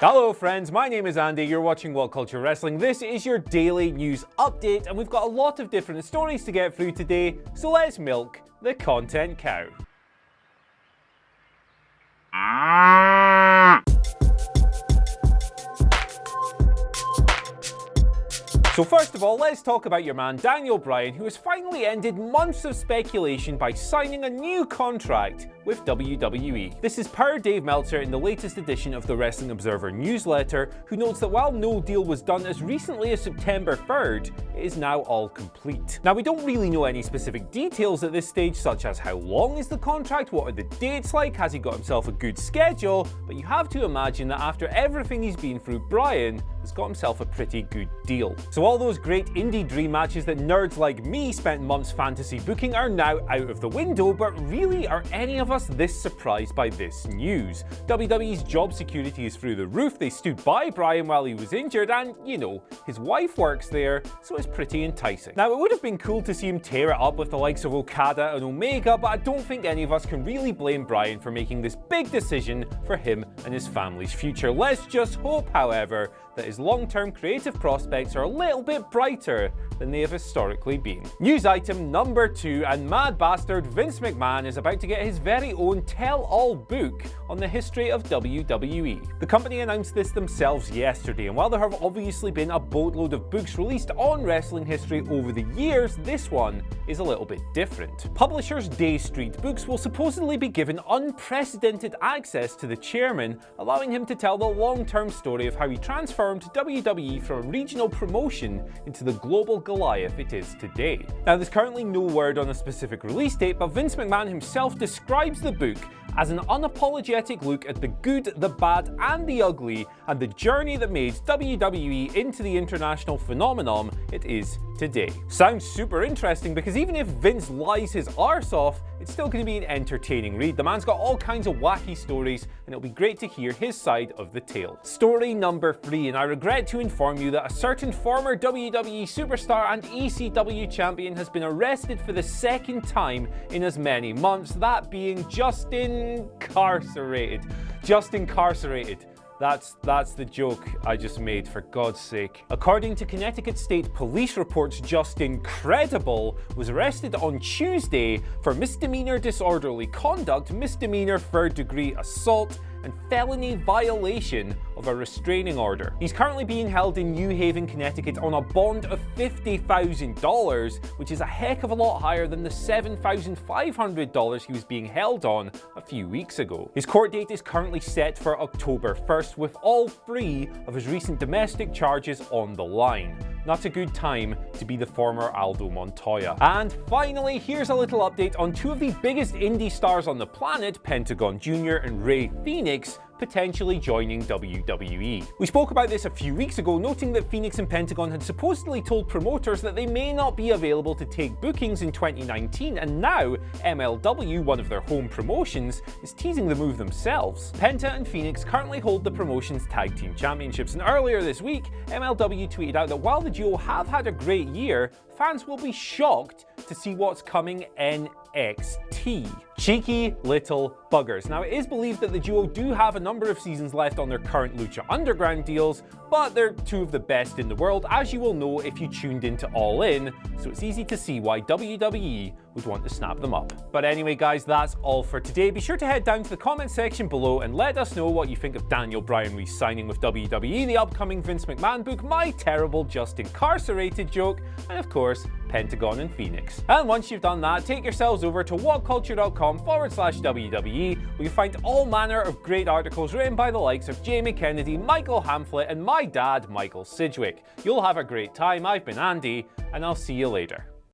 Hello friends, my name is Andy, you're watching What Culture Wrestling. This is your daily news update and we've got a lot of different stories to get through today, so let's milk the content cow. So first of all, let's talk about your man Daniel Bryan, who has finally ended months of speculation by signing a new contract with WWE. This is per Dave Meltzer in the latest edition of the Wrestling Observer newsletter, who notes that while no deal was done as recently as September 3rd, it is now all complete. Now, we don't really know any specific details at this stage, such as how long is the contract, what are the dates like, has he got himself a good schedule, but you have to imagine that after everything he's been through, Bryan has got himself a pretty good deal. So all those great indie dream matches that nerds like me spent months fantasy booking are now out of the window, but really, are any of us this surprised by this news? WWE's job security is through the roof. They stood by Bryan while he was injured and, you know, his wife works there, so it's pretty enticing. Now, it would have been cool to see him tear it up with the likes of Okada and Omega, but I don't think any of us can really blame Bryan for making this big decision for him and his family's future. Let's just hope, however, that his long-term creative prospects are a little bit brighter than they have historically been. News item number 2, and mad bastard Vince McMahon is about to get his very own tell-all book on the history of WWE. The company announced this themselves yesterday, and while there have obviously been a boatload of books released on wrestling history over the years, this one is a little bit different. Publishers Day Street Books will supposedly be given unprecedented access to the chairman, allowing him to tell the long-term story of how he transformed WWE from a regional promotion into the global Goliath it is today. Now, there's currently no word on a specific release date, but Vince McMahon himself describes the book as an unapologetic look at the good, the bad, and the ugly, and the journey that made WWE into the international phenomenon it is today. Sounds super interesting, because even if Vince lies his arse off, it's still going to be an entertaining read. The man's got all kinds of wacky stories, and it'll be great to hear his side of the tale. Story number 3, and I regret to inform you that a certain former WWE superstar and ECW champion has been arrested for the second time in as many months, that being just incarcerated. Just incarcerated. That's the joke I just made, for God's sake. According to Connecticut State Police reports, Justin Credible was arrested on Tuesday for misdemeanor disorderly conduct, misdemeanor third-degree assault, and felony violation of a restraining order. He's currently being held in New Haven, Connecticut on a bond of $50,000, which is a heck of a lot higher than the $7,500 he was being held on a few weeks ago. His court date is currently set for October 1st, with all 3 of his recent domestic charges on the line. Not a good time to be the former Aldo Montoya. And finally, here's a little update on 2 of the biggest indie stars on the planet, Pentagon Jr. and Rey Fenix, potentially joining WWE. We spoke about this a few weeks ago, noting that Phoenix and Pentagon had supposedly told promoters that they may not be available to take bookings in 2019, and now MLW, one of their home promotions, is teasing the move themselves. Penta and Phoenix currently hold the promotion's tag team championships, and earlier this week, MLW tweeted out that while the duo have had a great year, fans will be shocked to see what's coming NXT. Cheeky little buggers. Now, it is believed that the duo do have a number of seasons left on their current Lucha Underground deals, but they're 2 of the best in the world, as you will know if you tuned into All In, so it's easy to see why WWE would want to snap them up. But anyway, guys, that's all for today. Be sure to head down to the comment section below and let us know what you think of Daniel Bryan re-signing with WWE, the upcoming Vince McMahon book, my terrible just incarcerated joke, and of course, Pentagon and Phoenix. And once you've done that, take yourselves over to whatculture.com/WWE, where you find all manner of great articles written by the likes of Jamie Kennedy, Michael Hamflett, and my dad, Michael Sidgwick. You'll have a great time. I've been Andy, and I'll see you later.